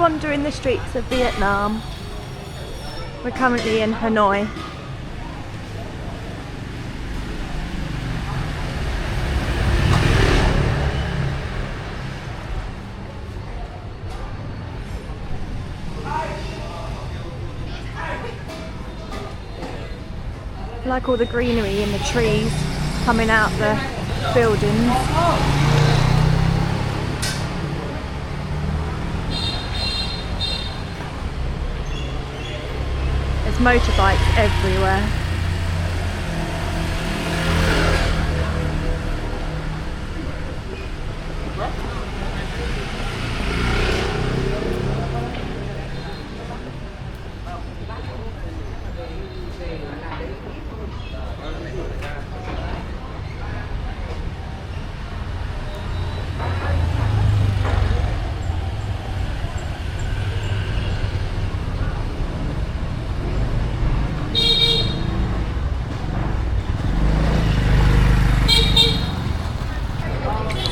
wandering the streets of Vietnam. We're currently in Hanoi. I like all the greenery and the trees coming out the buildings. There's motorbikes everywhere.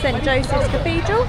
St. Joseph's Cathedral.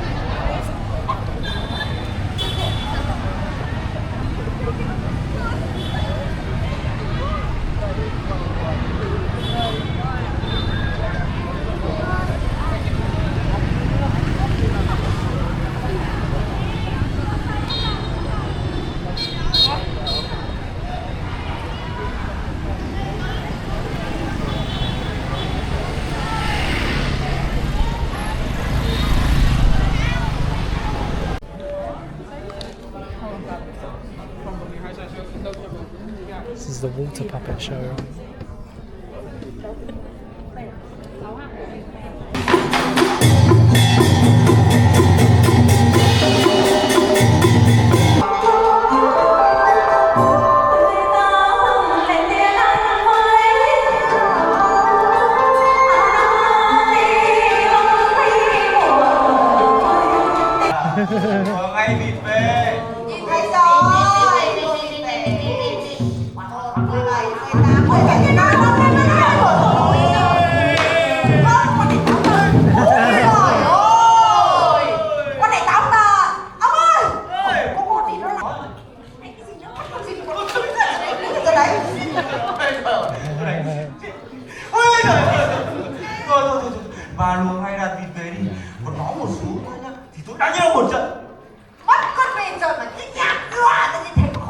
This is the water puppet show. Ba luôn hay là vịt về đi. Còn nó một số thôi nhá thì tôi đánh nhau một trận. Bắt con về rồi mà cái nhạc loa tự nhiên thấy khổ.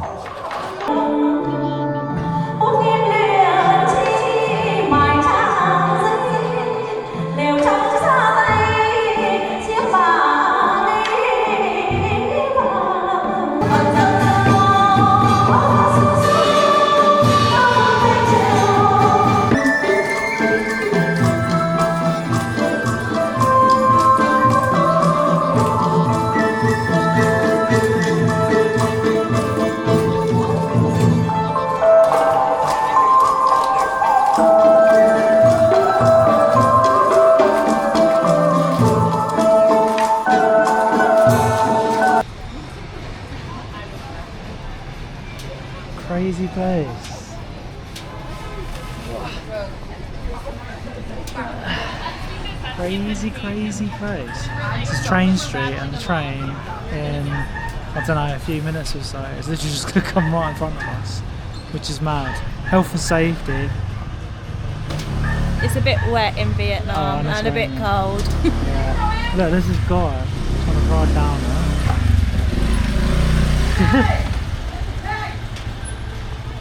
Crazy place. Crazy place. This is Train Street, and the train in, I don't know, a few minutes or so is literally just going to come right in front of us, which is mad. Health and safety. It's a bit wet in Vietnam and a bit cold. Yeah. Look, there's this guy trying to ride down there.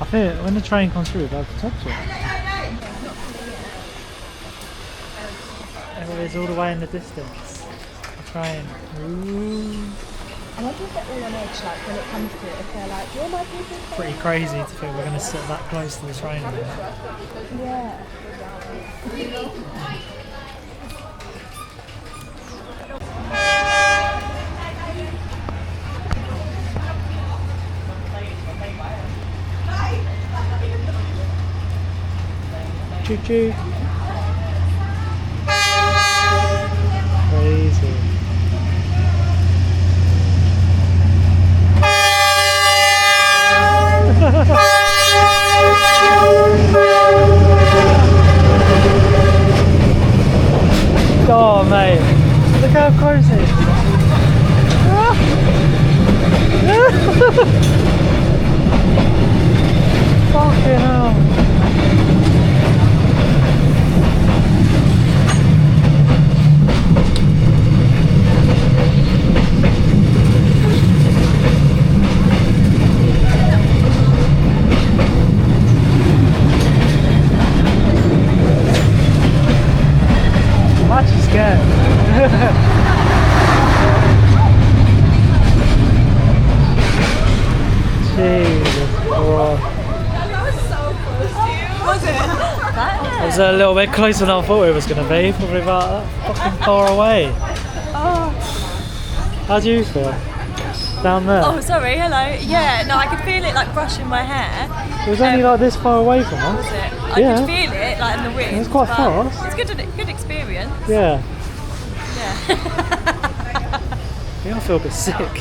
I think when the train comes through, they'll have to touch it. There it is all the way in the distance. The train. Ooh. I wonder if they're all on edge, like when it comes to it, if they're like, you're my business. Pretty crazy to think we're going to sit that close to the train. Yeah. Choo choo. Crazy. Oh mate, look how close it is. that, isn't It it? was a little bit closer than I thought it was going to be. Probably about that fucking far away. Oh. How do you feel? Down there? Oh, sorry, hello. Yeah, no, I could feel it like brushing my hair. It was only like this far away from us. Was it? I Yeah. could feel it like in the wind. It was quite but fast. It's good experience. Yeah. Yeah. Yeah, I feel a bit sick.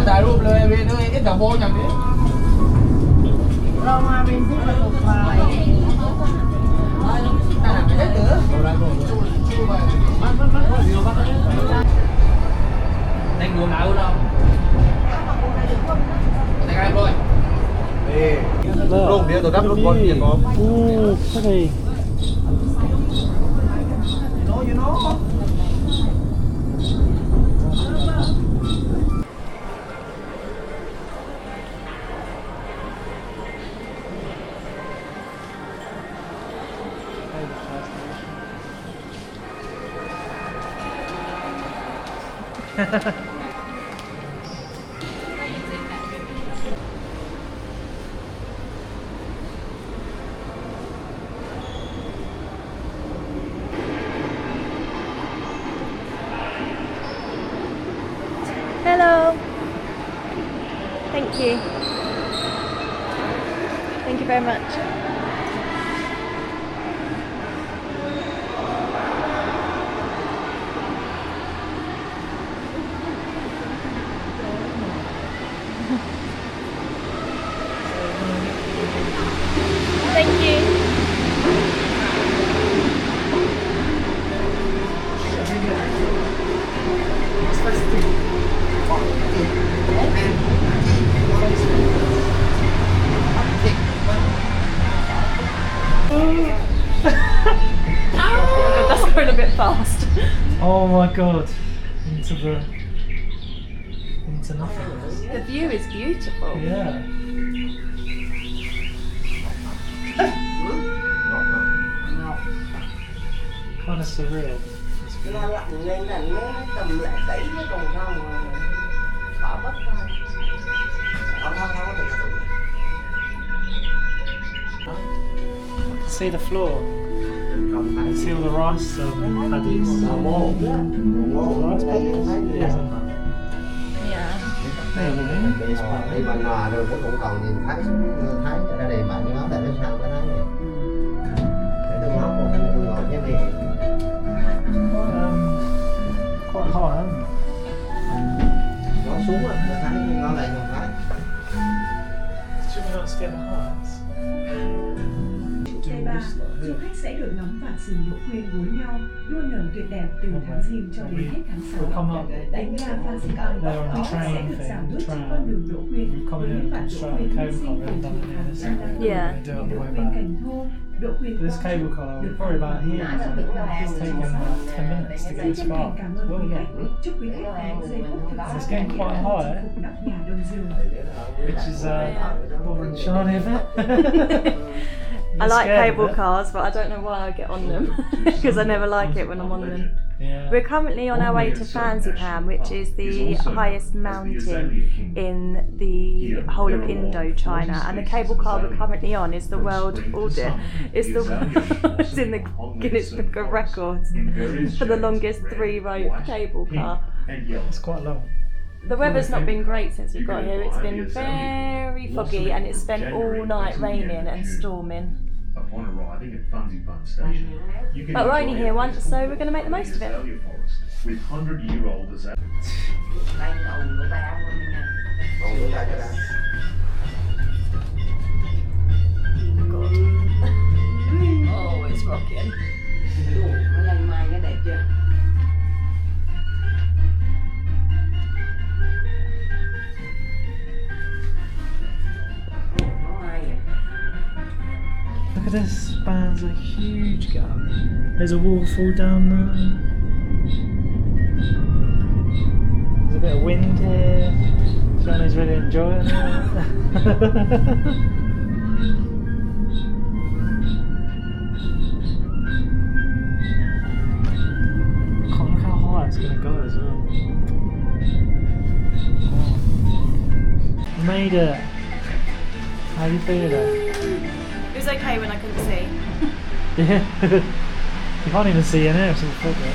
ถ่ายรูปเลยเว้ยเอ้ยแต่โบอย่างนี้ เรามาเป็นผู้ประสบภัย Đang đùa nào đâu Đang ai rồi Look, Rung tôi đắp rung con tiền có. Ooh, pretty. You know? Hello. Thank you. Thank you very much. Thank you. That's going a bit fast. Oh my god. Into nothingness. The view is beautiful. Yeah. Kind of surreal. nó lặn lên là nó tầm lại tẩy nó còn không mà bỏ bất thôi. See the floor. See all the rice paddies. Rice paddies? Yeah. Yeah. Đi mà nọ rồi nó cũng còn nhìn thấy ở đây bạn nó tại nó sao cái đó nhỉ? Để tôi ngó một cái tôi ngồi cái này. Quite hot, isn't it? Ngó xuống rồi nó thấy ngó lại không thấy. Should we not skip the heights? Ngày 3, du khách sẽ được ngắm vạt sườn Đỗ Quyên gối nhau, luôn nở tuyệt đẹp từ tháng Giêng cho đến hết tháng 6. Đến ga Phan Xipang, quý khách sẽ được giảm bước trên con đường Đỗ Quyên với những vạt Đỗ Quyên hy sinh cùng thủy hàng trăm năm. Yeah. Đỗ Quyên Cần Thô, Đỗ Quyên This Quang cable car, được probably about here. đã bị It's taken 10 minutes to get Xin this chân thành far. cảm ơn quý khách. Chúc quý khách có những giây phút thực It's sự getting quite hot, eh? phục nóc nhà đông dương. Which is boring shiny a bit. I You're like scared of cable it. cars, but I don't know why I get on them because I never like it when I'm on them. Yeah. We're currently on our way to Fansipan, which is the highest mountain in the whole of Indochina, and the cable car we're currently on is the world order. It's it's in the Guinness Book of Records for the longest 3-rope cable car. It's quite long. The weather's not been great since we got here. It's been very foggy and it's spent all night raining and storming. Upon arriving at Fansipan Station, you can But we're only enjoy here a once, so we're going to make the most of it. azalea forest with 100-year-old azalea. Tay đầu người ta ăn luôn nha. Còn người ta cái đó. Oh, it's rocking. Nó lên mai cái đẹp. this spans a huge gap. There's a waterfall down there. There's a bit of wind here. Johnny's really enjoying it. God, look how high it's going to go as well. Wow. Made it. How do you feel it? It was okay when I couldn't see. Yeah. You can't even see in there, it's all fog there.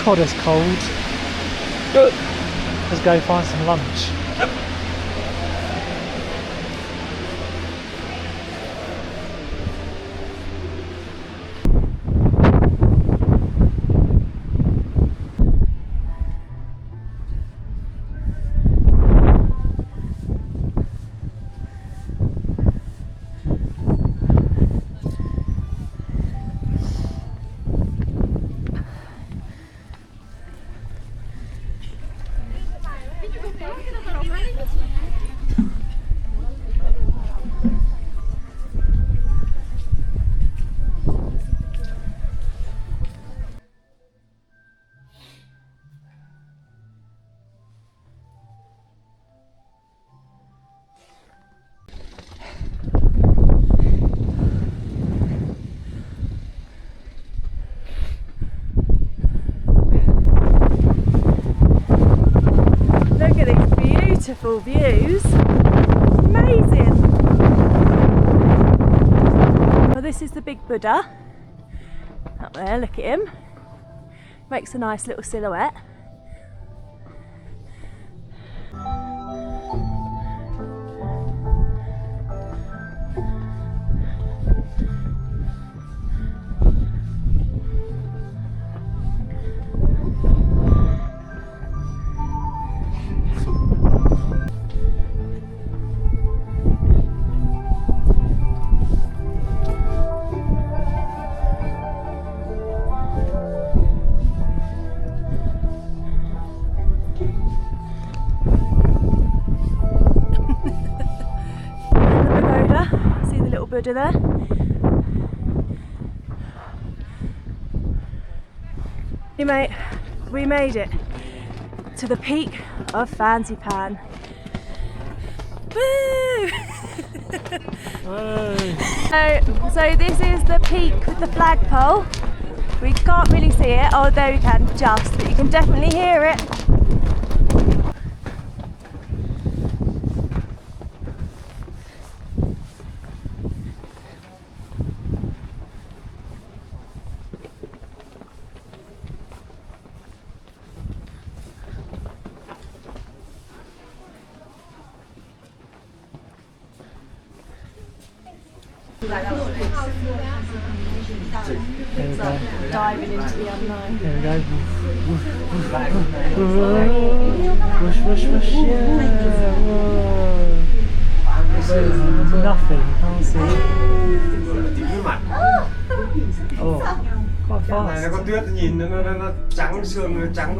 God, it's cold. Let's go find some lunch. Look at these beautiful views. Amazing. Well, this is the big Buddha. Up there, look at him. Makes a nice little silhouette. Buddha there. Hey mate, we made it to the peak of Fansipan. Woo! So this is the peak with the flagpole. We can't really see it, although we can just, but you can definitely hear it. Here we go. Diving into the unknown. Here we go. Whoosh, whoosh, whoosh. Yeah. Whoa. Nothing. You can't see. Oh, quite Này nó fast. có tuyết, nhìn nó trắng, sương nó trắng.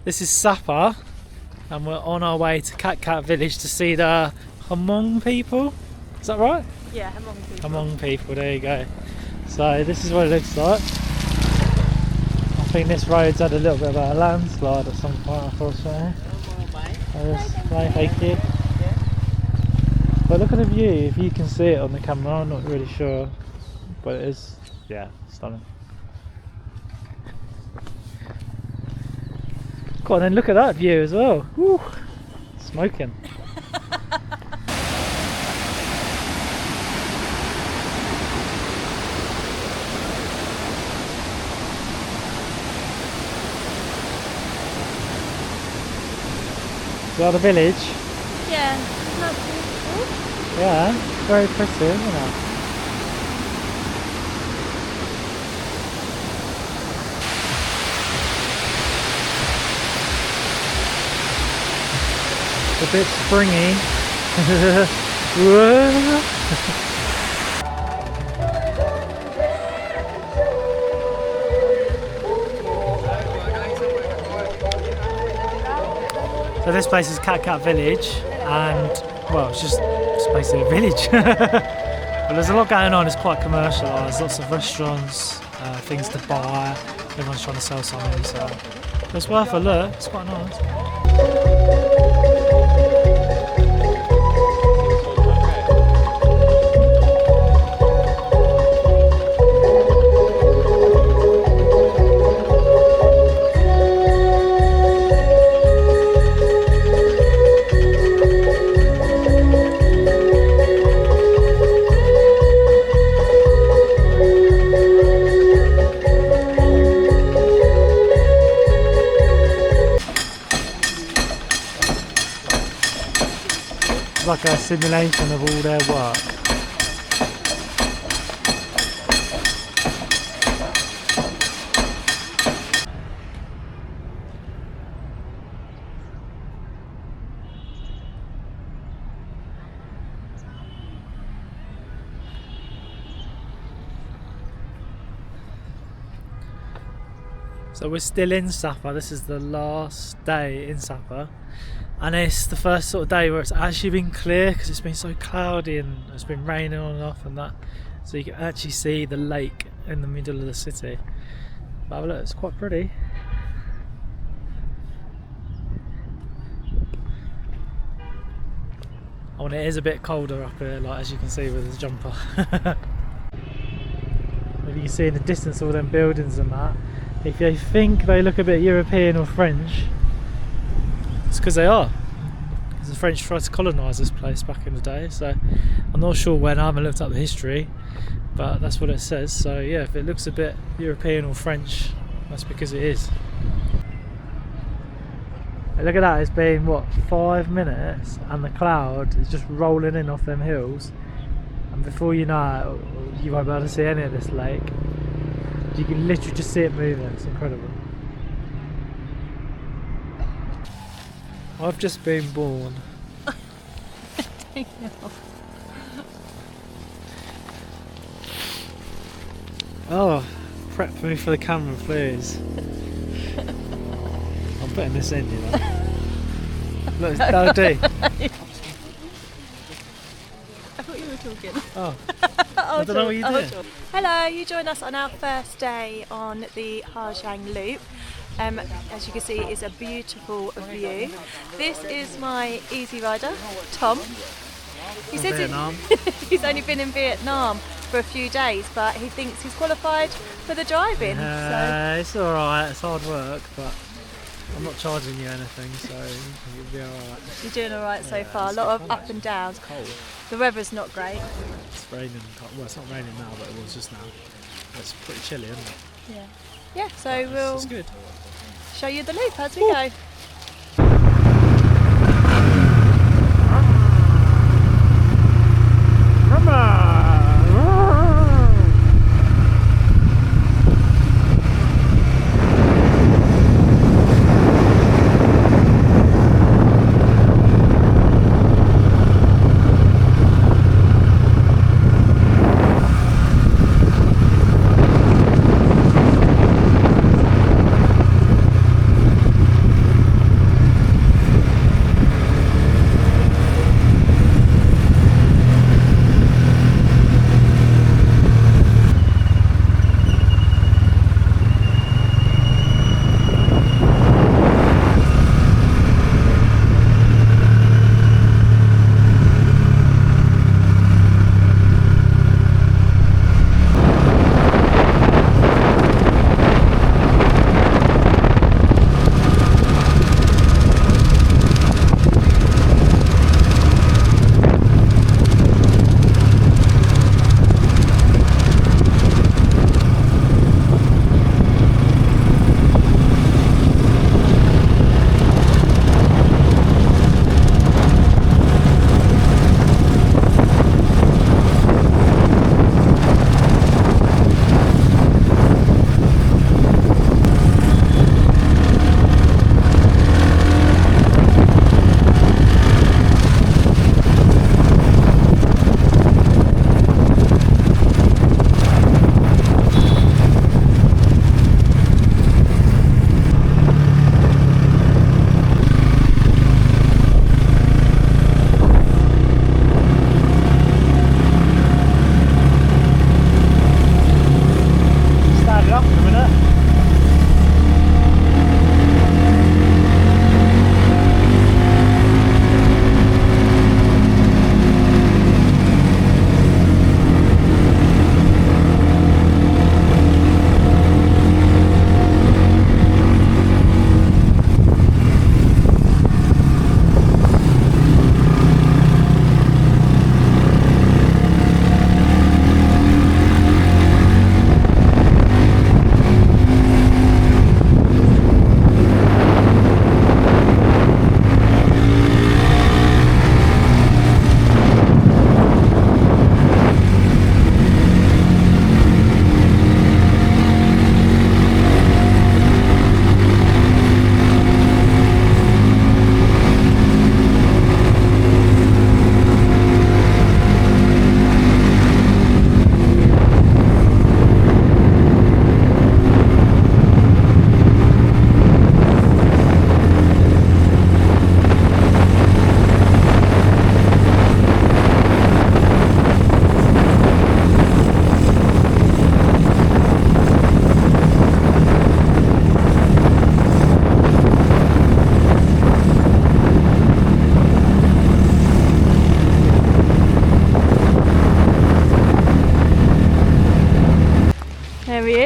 This is Sapa, and we're on our way to Cat Cat Village to see the Hmong people. Is that right? Yeah, Hmong people. Hmong people, there you go. So this is what it looks like. I think this road's had a little bit of a landslide at some point, unfortunately. Thank you. But look at the view, if you can see it on the camera, I'm not really sure. But it is, yeah, stunning. Go on then, look at that view as well. Woo, smoking. You like the village? Yeah, not beautiful. Yeah, very pretty, isn't it? A bit springy. So this place is Cat Village, and well, it's just basically a village. But there's a lot going on. It's quite commercialised. Lots of restaurants, things to buy. Everyone's trying to sell something, so it's worth a look. It's quite nice. It's like a simulation of all their work. So we're still in Sapa. This is the last day in Sapa. And it's the first sort of day where it's actually been clear because it's been so cloudy and it's been raining on and off and that. So you can actually see the lake in the middle of the city. But look, it's quite pretty. Oh, and it is a bit colder up here, like as you can see with the jumper. You can see in the distance all them buildings and that. If you think they look a bit European or French, it's because they are. Because the French tried to colonise this place back in the day, so I'm not sure when. I haven't looked up the history, but that's what it says. So yeah, if it looks a bit European or French, that's because it is. Hey, look at that, it's been what, 5 minutes and the cloud is just rolling in off them hills, and before you know it, you won't be able to see any of this lake. You can literally just see it moving. It's incredible. I've just been born. Oh, prep me for the camera, please. I'm putting this in, you know. Look, it's Dodie. I thought you were talking. Oh. I don't know what you did. Hello, you join us on our first day on the Ha Giang Loop. As you can see, it's a beautiful view. This is my easy rider, Tom. He says he's only been in Vietnam for a few days, but he thinks he's qualified for the driving. So. It's alright, it's hard work, but I'm not charging you anything, so you'll be alright. You're doing alright so far, a lot of up and downs. It's cold. The weather's not great. It's raining, well it's not raining now, but it was just now. It's pretty chilly, isn't it? Yeah. Yeah, so we'll It's good. show you the loop as we go. Come on!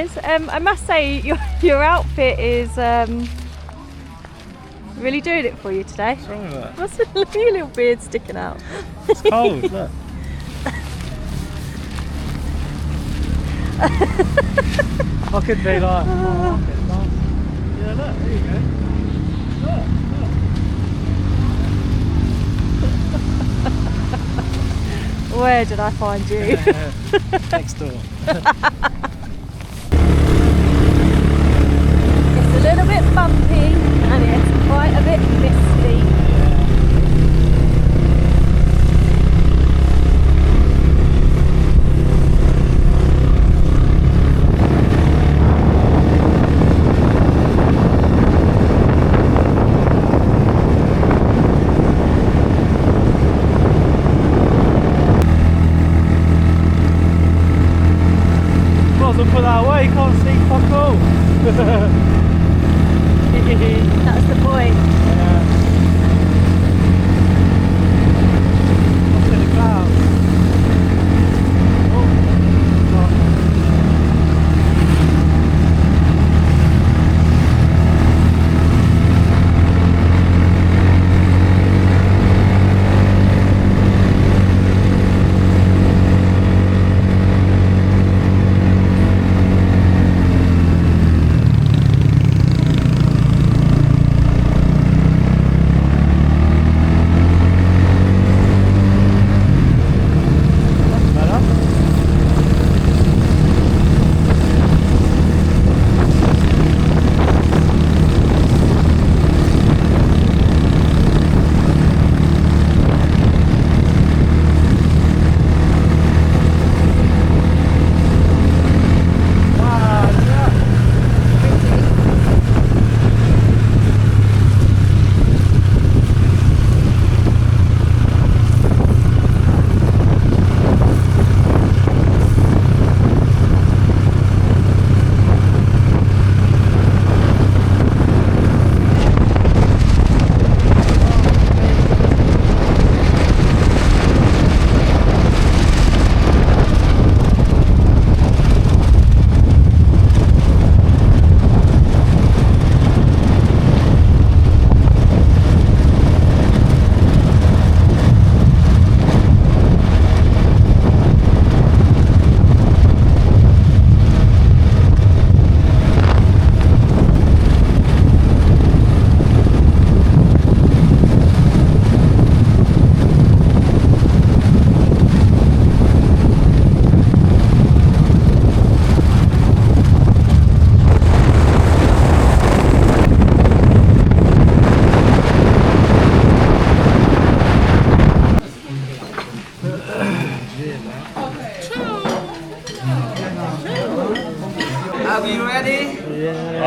is. I must say your outfit is really doing it for you today. What's wrong with that? What's with your little beard sticking out? It's cold, look. I could be like, oh, okay, nice. Yeah, look, there you go. Look. Where did I find you? Next door. It's a little bit bumpy and it's quite a bit misty. Might as well put that away, you can't see fuck all. That's the point. Up in the clouds. Are we ready? Yeah.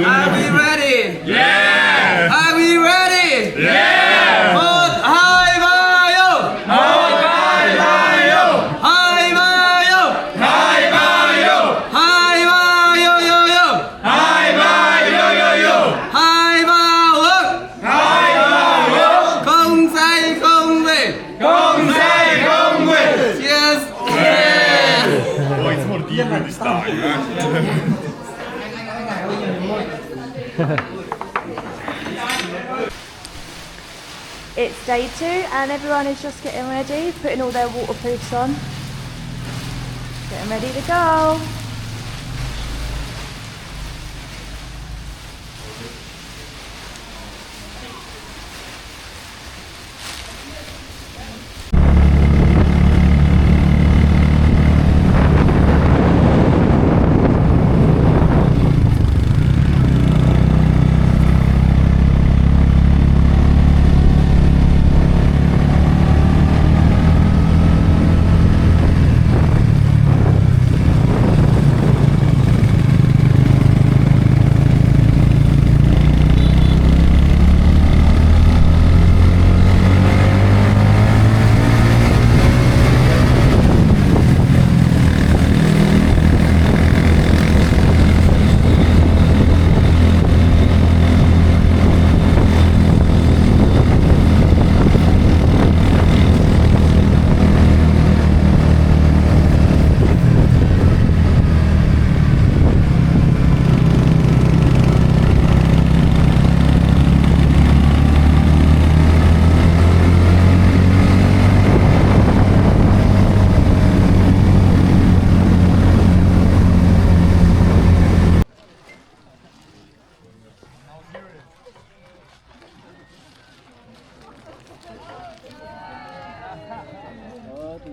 Are we ready? Yeah! Are we ready? Yeah! Một, hai, ba, vô! Một, hai, ba, vô! Hai, ba, vô! Hai, ba, vô! Hai, ba, vô, vô, vô! Hai, ba, vô, vô, vô! Hai, ba, hướng! Hai, ba, hướng! Không say, không về! Không say, không về! Yes! Yeah! Oh, it's more deeper this time. It's day 2 and everyone is just getting ready, putting all their waterproofs on, getting ready to go.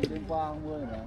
đêm qua không mưa nữa.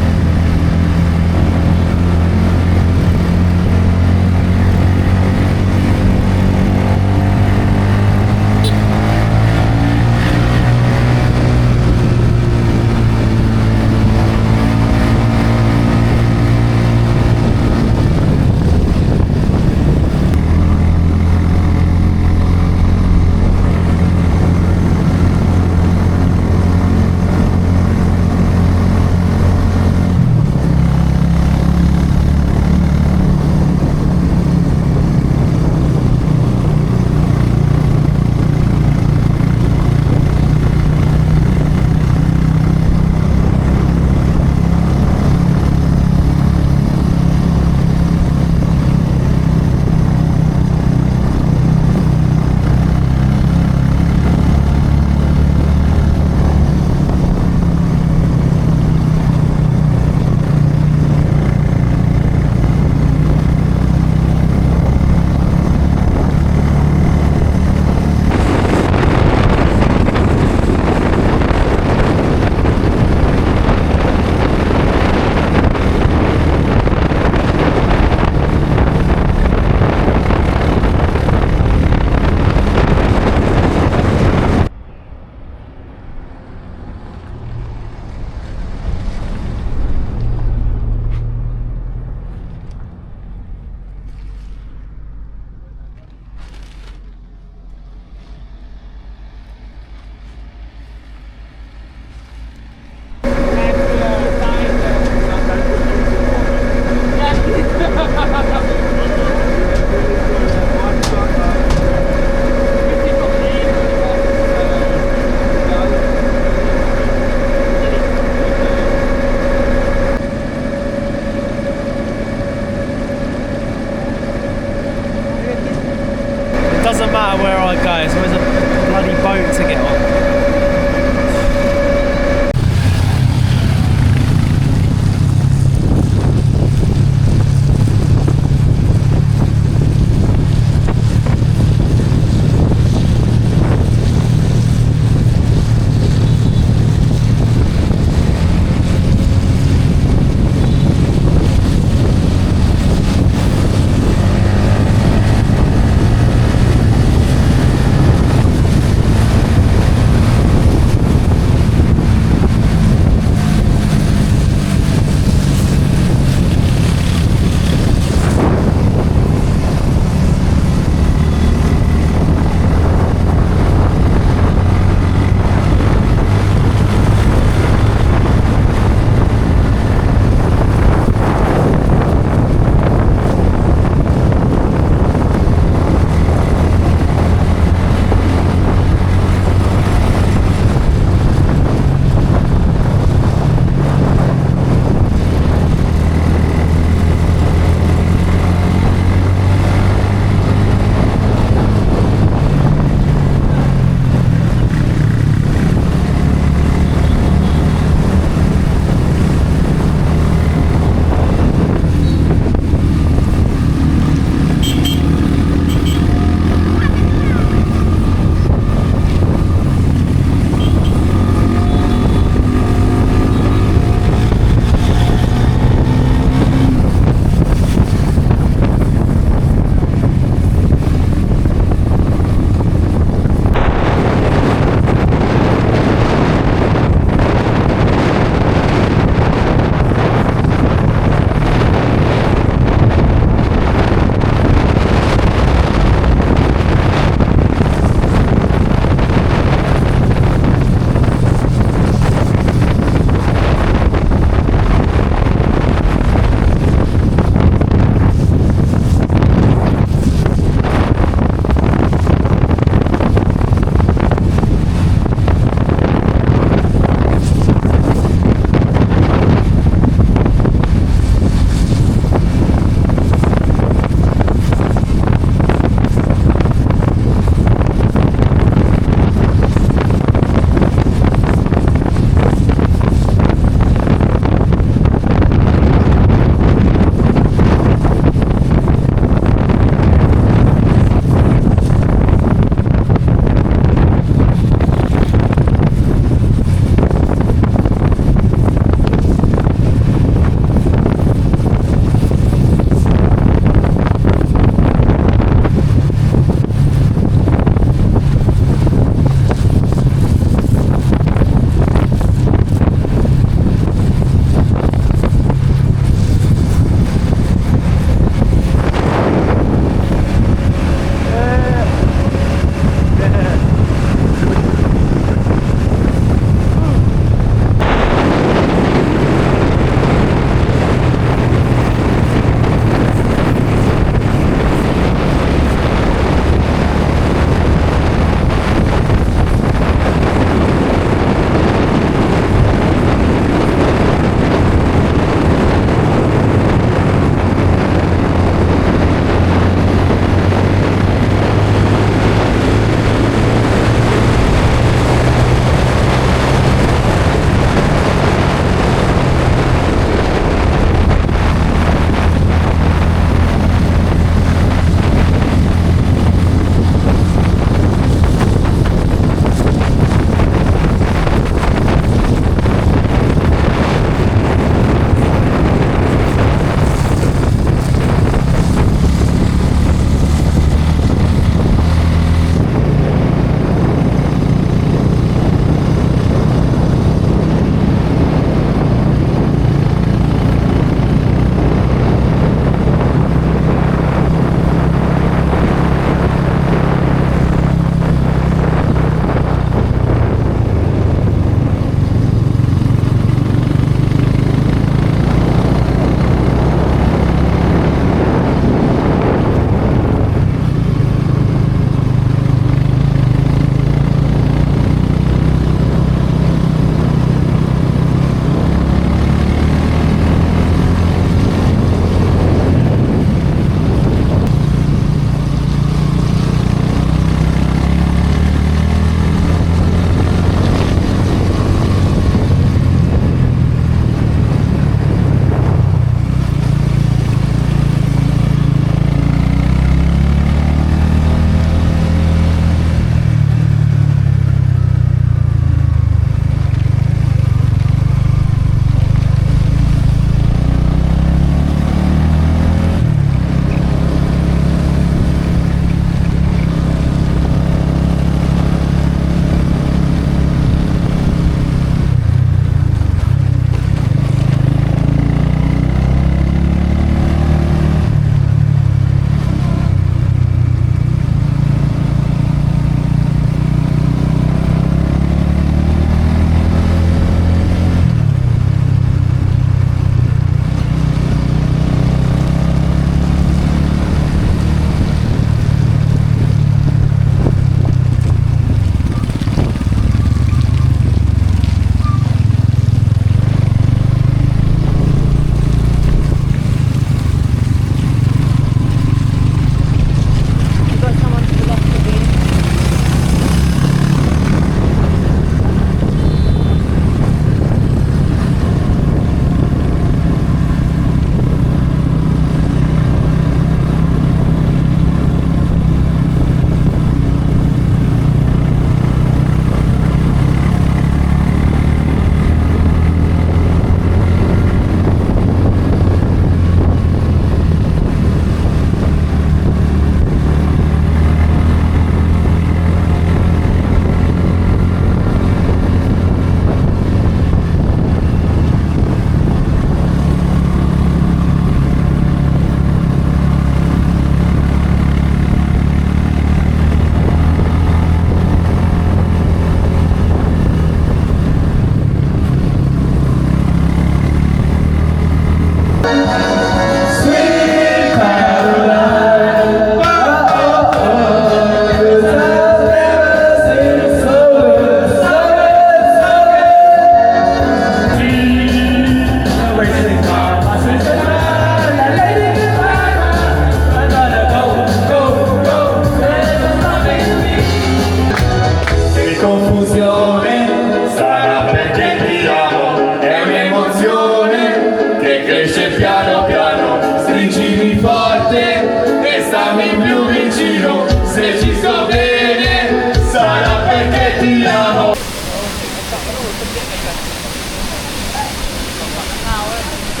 It's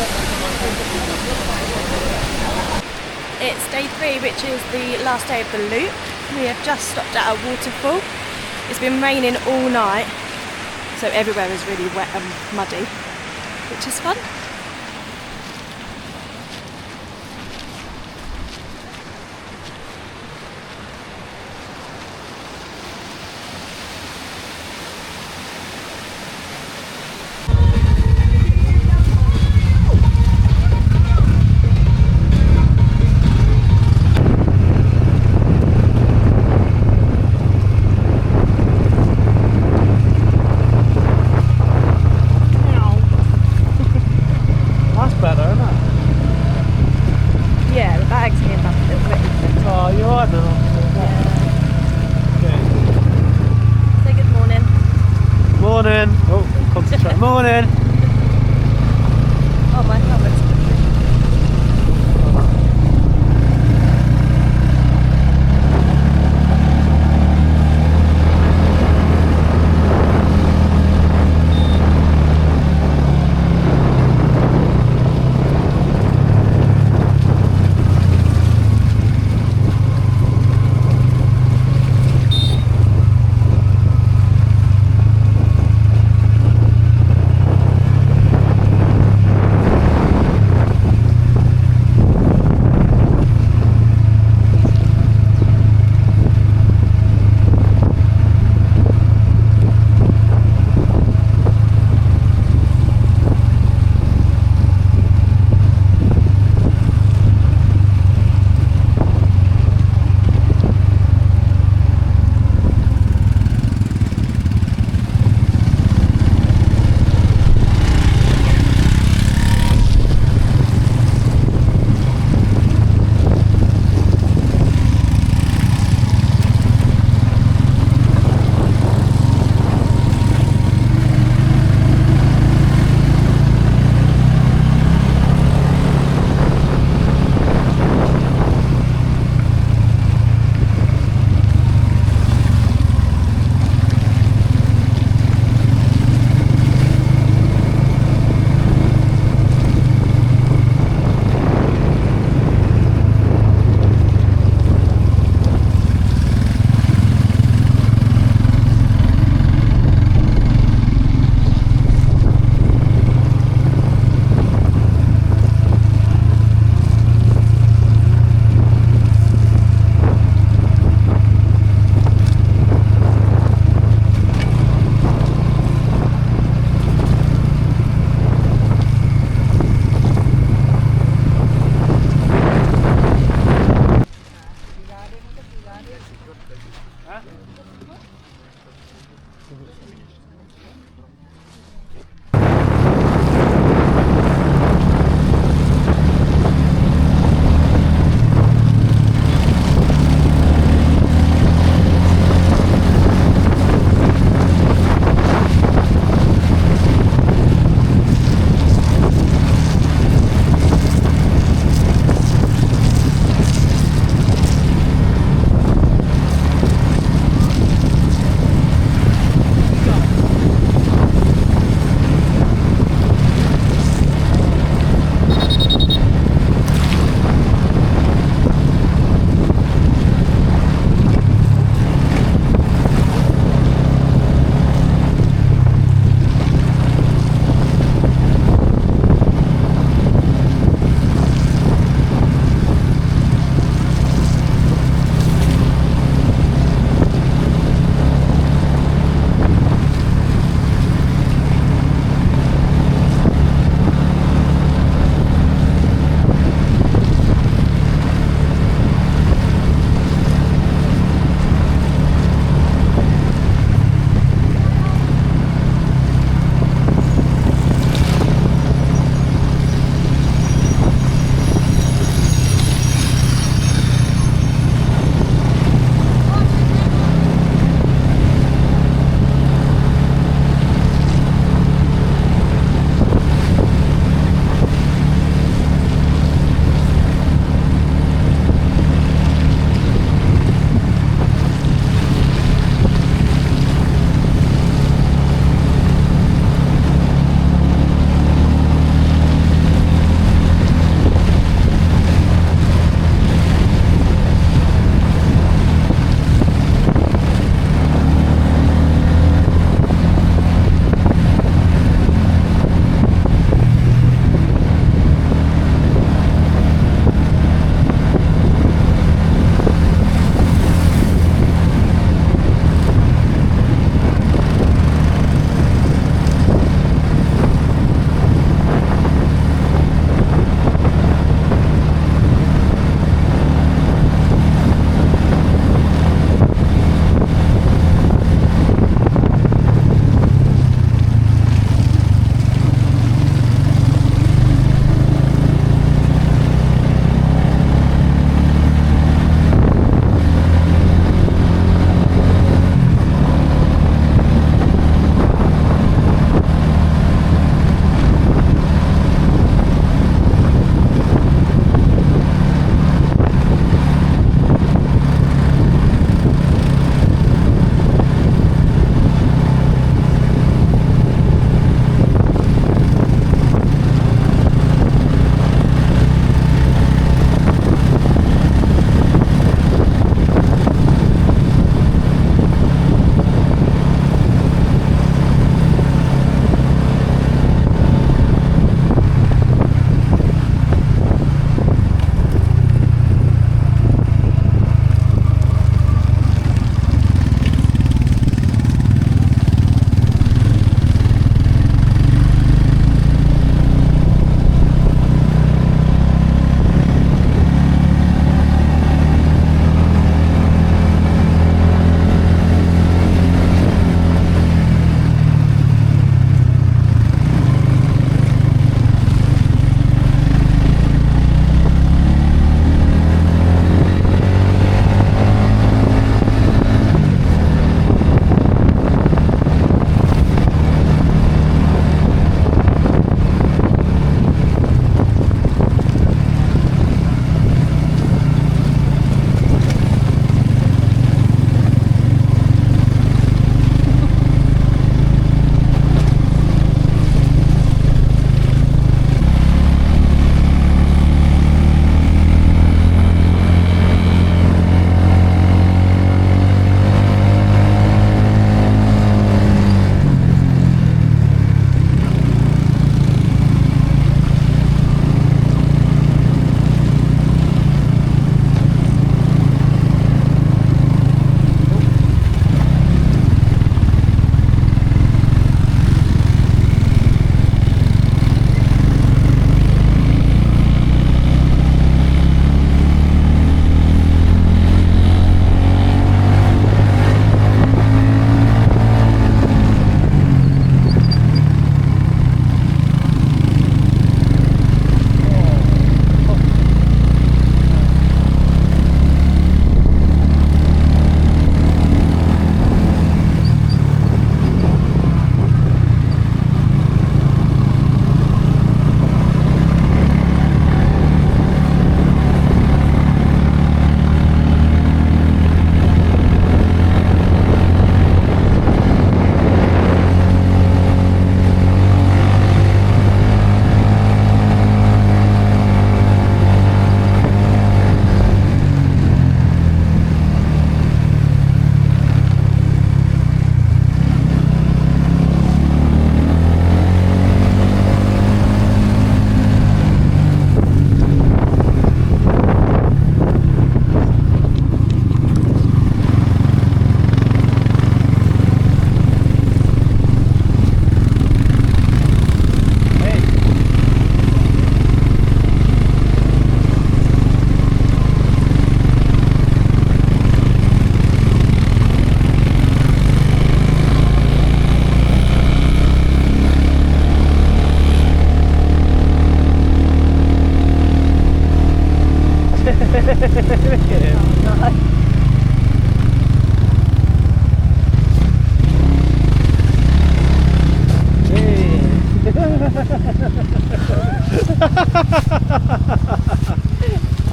day 3, which is the last day of the loop. We have just stopped at a waterfall. It's been raining all night, so everywhere is really wet and muddy, which is fun.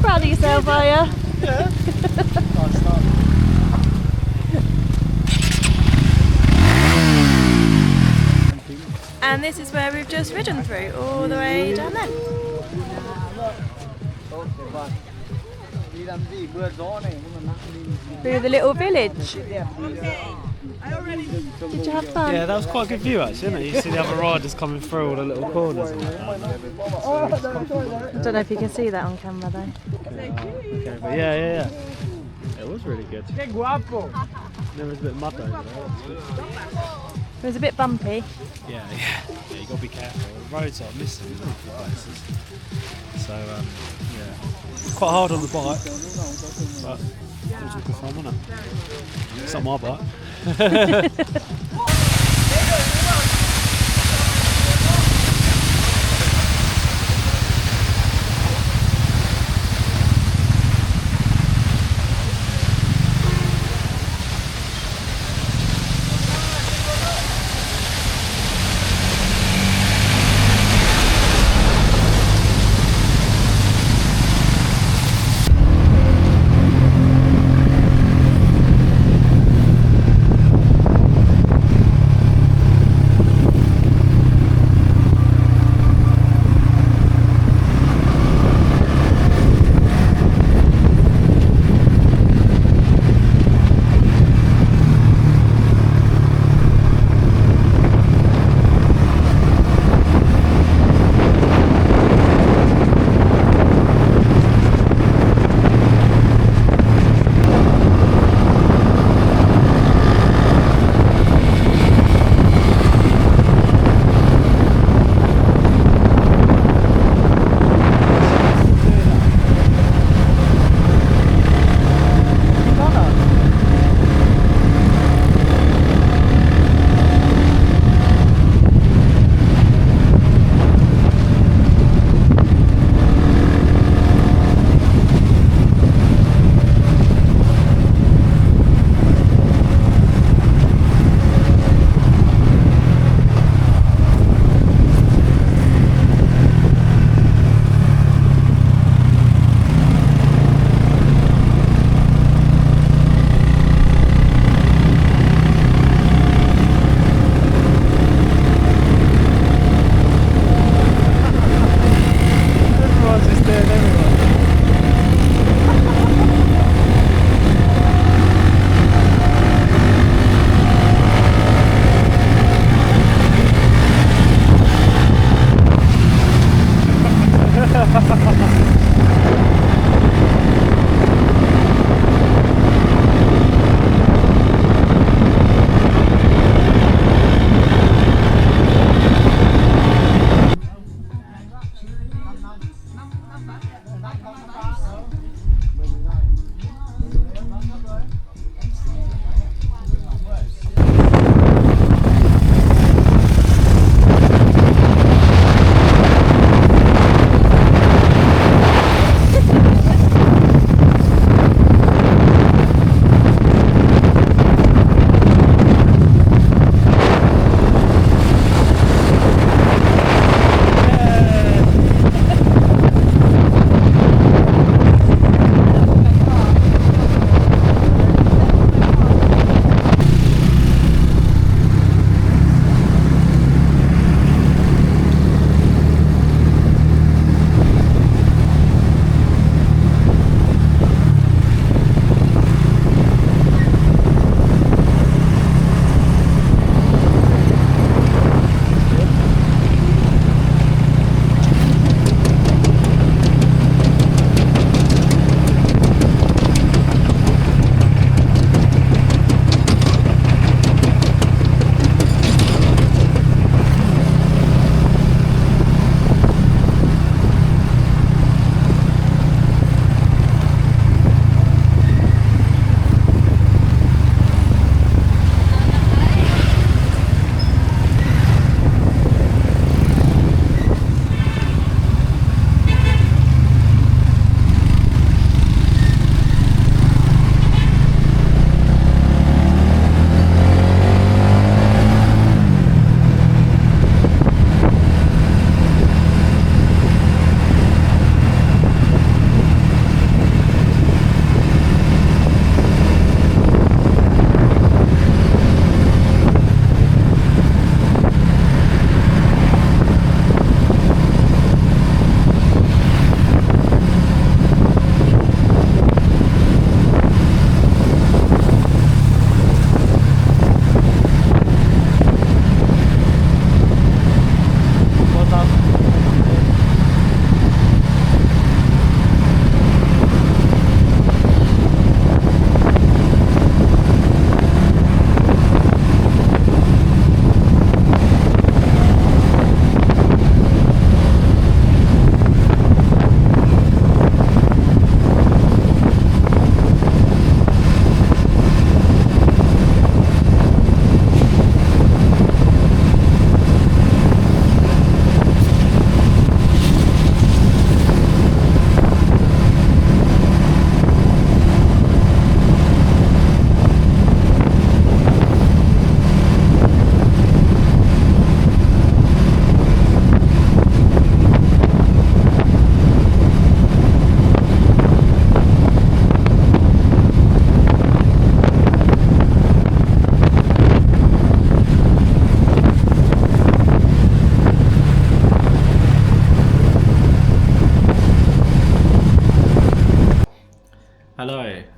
Proud of yourself, are you? Yeah. Nice start. And this is where we've just ridden through, all the way down there. Through the little village. Did you have fun? Yeah, that was quite a good view actually, isn't it? You see the other riders coming through all the little corners and that. I don't know if you can see that on camera though. Okay, but yeah. It was really good. There was a bit of mud over there. It was a bit bumpy. Yeah, you got to be careful. The roads are misty in a few places. So, yeah. Quite hard on the bike, but it was all good fun, wasn't it? It's not my bike.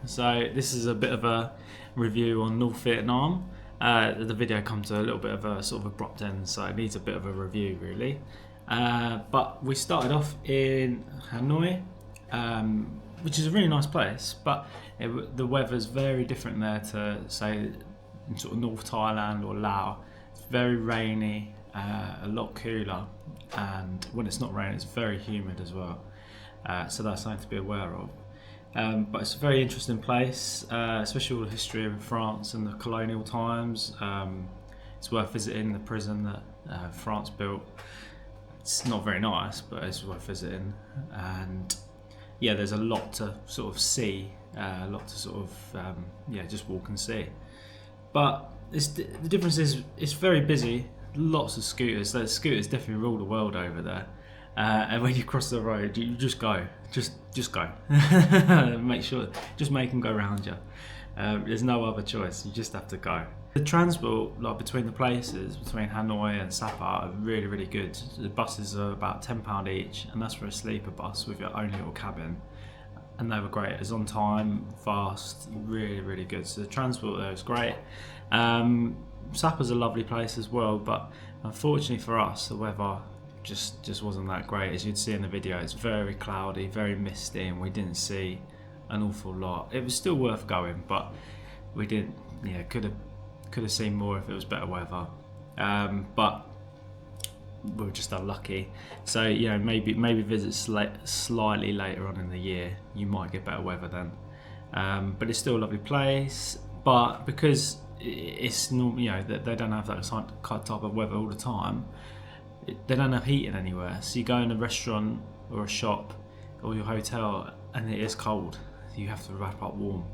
So this is a bit of a review on North Vietnam. The video comes to a little bit of a sort of abrupt end, so it needs a bit of a review really. But we started off in Hanoi, which is a really nice place, but the weather's very different there to say in sort of North Thailand or Laos. It's very rainy, a lot cooler, and when it's not raining it's very humid as well, so that's something to be aware of. But it's a very interesting place, especially all the history of France and the colonial times. It's worth visiting the prison that France built. It's not very nice, but it's worth visiting. And yeah, there's a lot to sort of see, a lot to sort of just walk and see. But the difference is it's very busy. Lots of scooters. The scooters definitely rule the world over there. And when you cross the road, you just go, just go. Make sure, just make them go around you. There's no other choice. You just have to go. The transport, like between the places, between Hanoi and Sapa, are really, really good. The buses are about £10 each, and that's for a sleeper bus with your own little cabin. And they were great. It's on time, fast, really, really good. So the transport there is great. Sapa's a lovely place as well, but unfortunately for us, the weather just wasn't that great. As you'd see in the video, it's very cloudy, very misty, and we didn't see an awful lot. It was still worth going, but we didn't. Yeah, could have seen more if it was better weather. But we were just unlucky. So maybe visit slightly later on in the year. You might get better weather then. But it's still a lovely place. But because it's normal, they don't have that type of weather all the time. They don't have heating anywhere, so you go in a restaurant or a shop or your hotel and it is cold. You have to wrap up warm.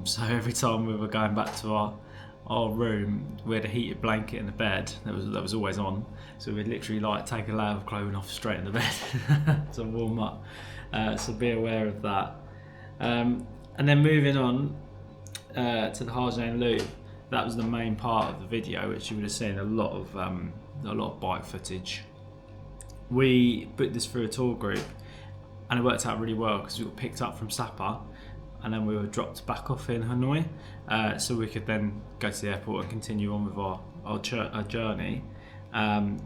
So every time we were going back to our room, we had a heated blanket in the bed that was always on, so we'd literally take a layer of clothing off straight in the bed to warm up. So be aware of that. And then moving on to the Ha Giang Loop, that was the main part of the video, which you would have seen a lot of bike footage. We booked this through a tour group, and it worked out really well because we got picked up from Sapa, and then we were dropped back off in Hanoi, so we could then go to the airport and continue on with our journey. And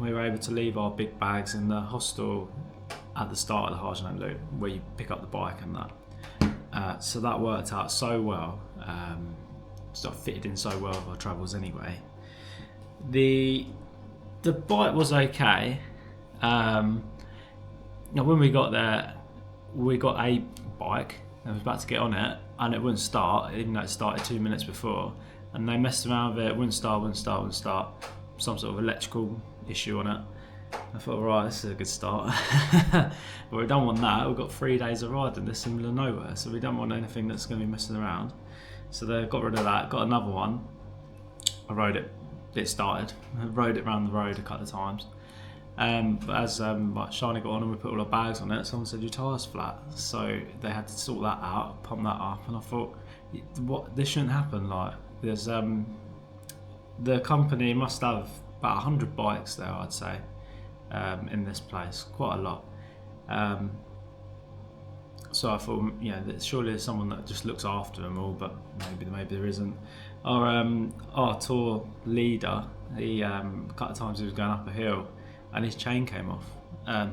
we were able to leave our big bags in the hostel at the start of the Ha Giang Loop, where you pick up the bike and that. So that worked out so well. Sort of fitted in so well with our travels anyway. The bike was okay. When we got there, we got a bike and I was about to get on it, and it wouldn't start, even though it started 2 minutes before. And they messed around with it, wouldn't start. Some sort of electrical issue on it. I thought, right, this is a good start. But we don't want that. We've got 3 days of riding this in the middle of nowhere, so we don't want anything that's going to be messing around. So they got rid of that, got another one. I rode it, it started. I rode it around the road a couple of times. But as Shani got on and we put all our bags on it, someone said your tyre's flat. So they had to sort that out, pump that up, and I thought, this shouldn't happen. There's the company must have about 100 bikes there, I'd say, in this place, quite a lot. So I thought, that surely there's someone that just looks after them all, but maybe there isn't. Our tour leader, he a couple of times he was going up a hill, and his chain came off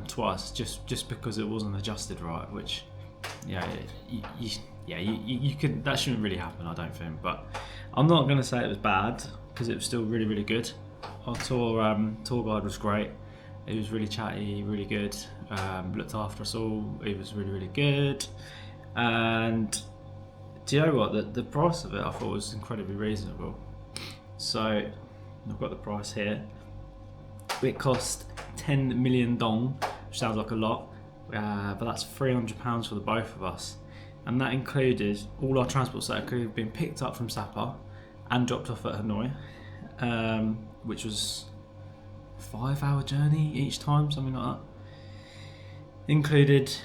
twice, just because it wasn't adjusted right. Which, you could. That shouldn't really happen, I don't think. But I'm not going to say it was bad, because it was still really, really good. Our tour guide was great. He was really chatty, really good, looked after us all. He was really, really good. And do you know what? The price of it I thought was incredibly reasonable. So I've got the price here. It cost 10 million dong, which sounds like a lot, but that's £300 for the both of us. And that included all our transport, so it could have been picked up from Sapa and dropped off at Hanoi, which was 5-hour journey each time, something like that. Included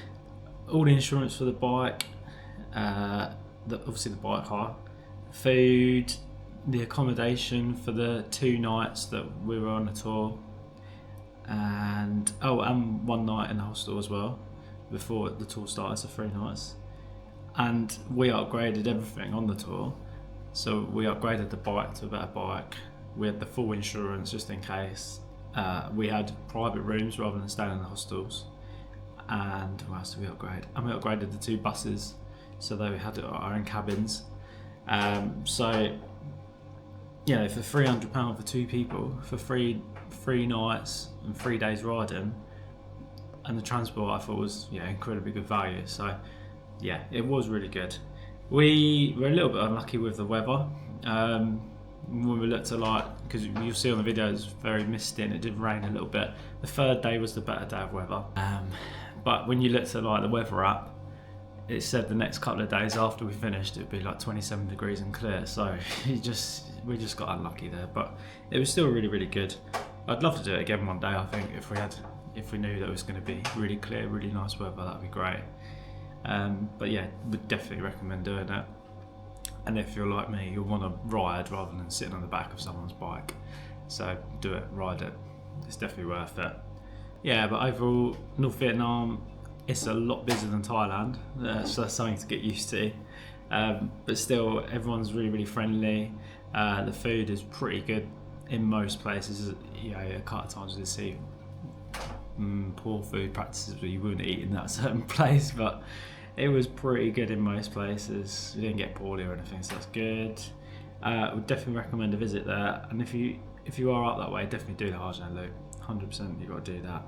all the insurance for the bike, obviously the bike hire, food, the accommodation for the 2 nights that we were on the tour, and 1 night in the hostel as well before the tour started, so 3 nights. and we upgraded everything on the tour. So we upgraded the bike to a better bike. We had the full insurance just in case. We had private rooms rather than staying in the hostels. And what else did we upgrade? And we upgraded the 2 buses so they had our own cabins. So you know, for £300 for 2 people, for three nights and 3 days riding, and the transport I thought was incredibly good value. So yeah, it was really good. We were a little bit unlucky with the weather. When we looked at because you'll see on the video it's very misty and it did rain a little bit. The 3rd day was the better day of weather. But when you looked at the weather app, it said the next couple of days after we finished it'd be 27 degrees and clear. So we just got unlucky there, but it was still really, really good. I'd love to do it again one day. I think if we knew that it was going to be really clear, really nice weather, that'd be great. But yeah, would definitely recommend doing it. And if you're like me, you'll want to ride rather than sitting on the back of someone's bike. So do it, ride it. It's definitely worth it. Yeah, but overall, North Vietnam, it's a lot busier than Thailand, so that's something to get used to. But still, everyone's really, really friendly. The food is pretty good in most places. A couple of times we see poor food practices where you wouldn't eat in that certain place, but it was pretty good in most places. We didn't get poorly or anything, so that's good. Would definitely recommend a visit there. And if you are up that way, definitely do the Ha Giang Loop. 100% you've got to do that.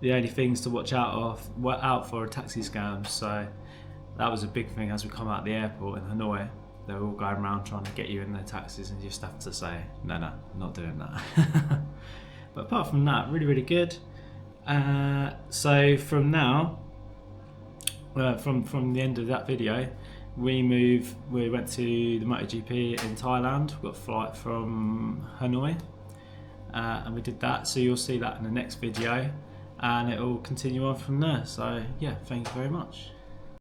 The only things to watch out for are taxi scams. So that was a big thing as we come out of the airport in Hanoi. They're all going around trying to get you in their taxis, and you just have to say, no, I'm not doing that. But apart from that, really, really good. So from now, from the end of that video, we went to the MotoGP in Thailand. We got a flight from Hanoi, and we did that. So you'll see that in the next video, and it will continue on from there. So yeah, thank you very much.